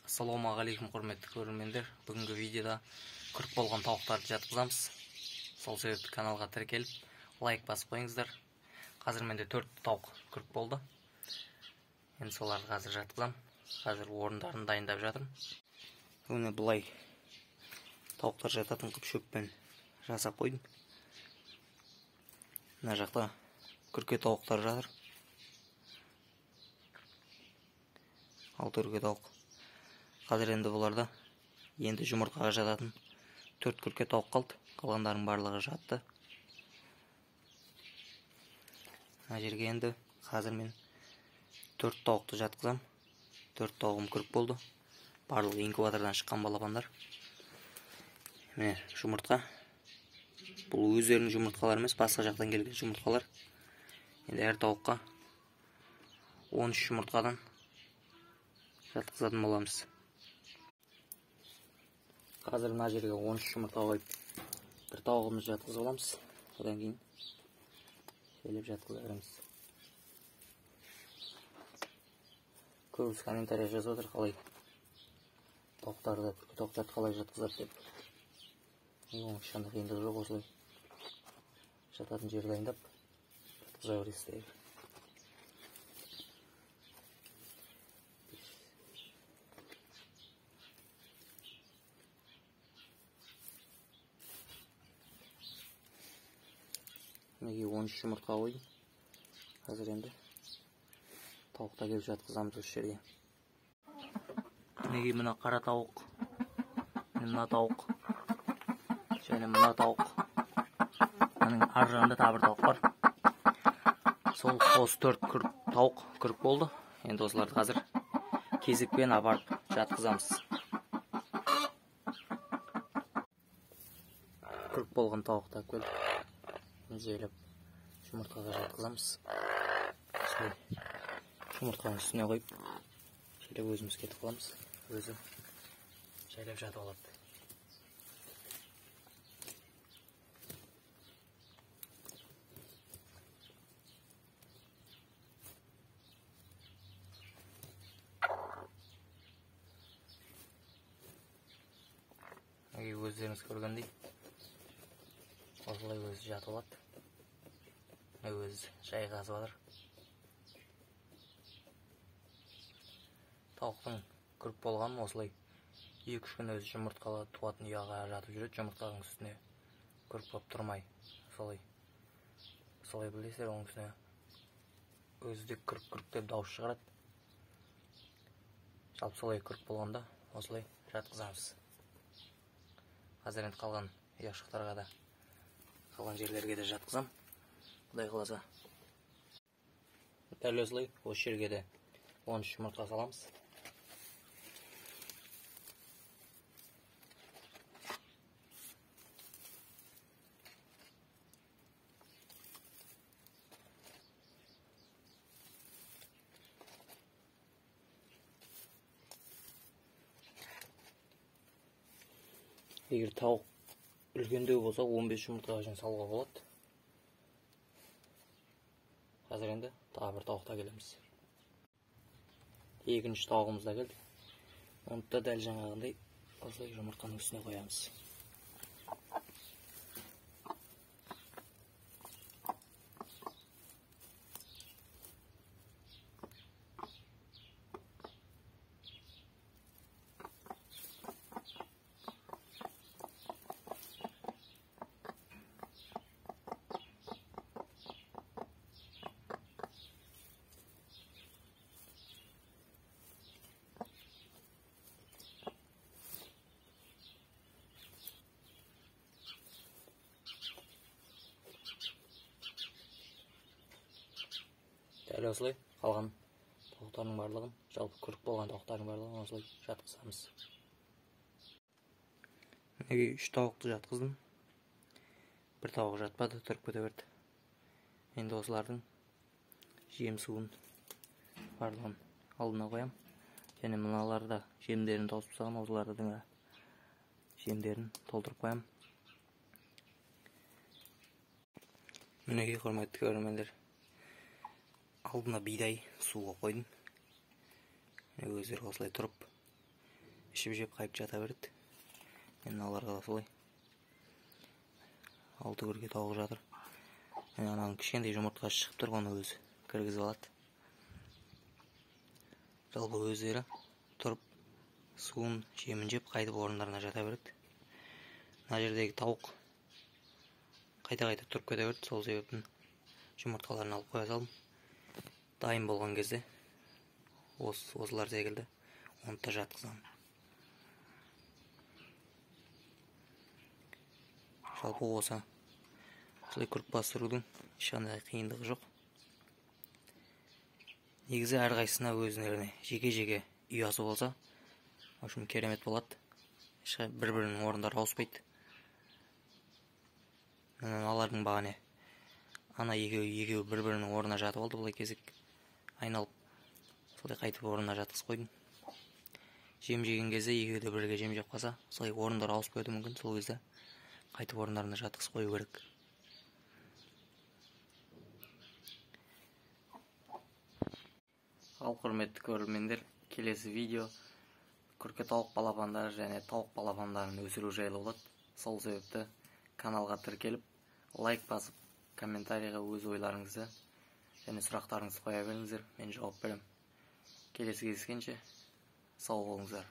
Ассалаумағалейкум құрметті көрермендер. Бүгінгі видеода күрк болған тауықтарды жатқызамыз. Сол себепті каналға тіркеліп лайк басып қойыңыздар. Қазір менде 4 тауық күрк болды. Енді соларды қазір жатқызам. Қазір орындарын дайындап жатырмын. Оны бұлай тауықтар жататын қып шөппен жасап қойдым. Мына жақта күрке тауықтар жатыр. 6 күрке тауық. Қазір енді бұларда енді жұмыртқаға жататын 4 күрке тауық қалды. Қалғандардың барлығы жатты. Мына жерге енді қазір мен 4 тауықты жатқызам. 4 тауығым күрк болды. Барлығы инкубатордан шыққан балапандар. Міне жұмыртқа. Бұл өздерінің жұмыртқалары емес, басқа жақтан келген жұмыртқалар. Енді әр тауыққа 13 жұмыртқадан жатқызатын боламыз. Қазір мына жерге 13 жұмыртқа қойып, бір тауығымызды жатқызып аламыз. Одан кейін шелеп жатқыза береміз. Көбісі комментария жазып отыр, қалай тауықтарды күрке тауықтарды қалай жатқызады деп. Оның ешқандай қиындығы жоқ, осылай жататын жер дайындап жатқыза бересіздер. Неге 13 жұмыртқа қойдым. Қазір енді тауықта келіп жатқызамыз осы жерге. Неге мына қара тауық, мына тауық, және мына тауық. Оның ар жағында тағы бір тауық бар. Сол осы 4 тауық күрк болды. Енді осыларды қазір кезікпен апарып жатқызамыз. Күрк болған тауықты келіп жайлап жұмыртқаға жатқызамыз. Жұмыртқаның үстіне қойып жайлап өзіміз кетіп қаламыз. Өзі жайлап жатып алады. Өздеріңіз көргендей осылай өзі жатып алады. Өзі жайғазып жатыр. Тауықтың күрк болғанын осылай 2-3 күн өзі жұмыртқалы туатын ұяға жатып жүреді. Жұмыртқаның үстіне күрк болып тұрмай. Солай білесіздер, оның үстіне өзі де күрк деп дауыс шығарады. Жалпы солай күрк болғанда осылай жатқызамыз. Қазір енді қалған ұяшықтарға да, қалған жерлерге де жатқызам. Құдай қаласа. Дәл осылай осы жерге де 13 жұмыртқа саламыз. Егер тауық үлкендеу болса 15 жұмыртқаға шейін салуға болады. Қазір енді тағы бір тауықта келеміз. Екінші тауығымыз да келді. Оны да дәл жаңағындай осылай жұмыртқаның үстіне қоямыз. Дәл осылай қалған тауықтардың барлығын, жалпы күрк болған тауықтардың барлығын осылай жатқызамыз. Неге 3 тауықты жатқыздым. Бір тауық жатпады, тұрып кете берді. Енді осылардың жем суын барлығын алдына қоям. Және мыналарда жемдерін тауысып тастаған, осылардың жемдерін толтырып қоям. Мінеге құрметті көрермендер, алдына бидай суға қойдым. Өздері осылай тұрып ішіп жеп қайып жата береді. Енді аларға да солай. 6 көрге тауық жатыр. Ананың кішкентай жұмыртқасы шығып тұр, оны өзі кіргізіп алады. Жалпы өздері тұрып суын, жемін жеп қайтып орындарына жата береді. Мына жердегі тауық қайта-қайта тұрып кете берді, сол себептен жұмыртқаларын алып қоя салдым. Дайын болған кезде осылар секілді оны да жатқызамын. Жалпы осылай күрік бастырудың ешқандай қиындығы жоқ. Негізі әрқайсысына өзіне жеке-жеке ұясы болса, общем керемет болады. Бір-бірінің орындары ауыспайды. Алардың бағане ана екеуі бір-бірінің орнына жатып алды, бұлай кезек айналып солай қайтып орнына жатқызып қойдым. Жем жеген кезде екеуі де бірге жем жеп қалса, солай орындар ауыспайды мүмкін, сол кезде қайтып орындарына жатқызып қою керек. Ал құрметті көрермендер, келесі видео күрке тауық балапандары және тауық балапандарын өсіру жайлы болады. Сол себепті каналға тіркеліп, лайк басып, комментарийға өз ойларыңызды және сұрақтарыңызды қоя беріңіздер, мен жауап берем. Келесі кездескенше сау болыңыздар.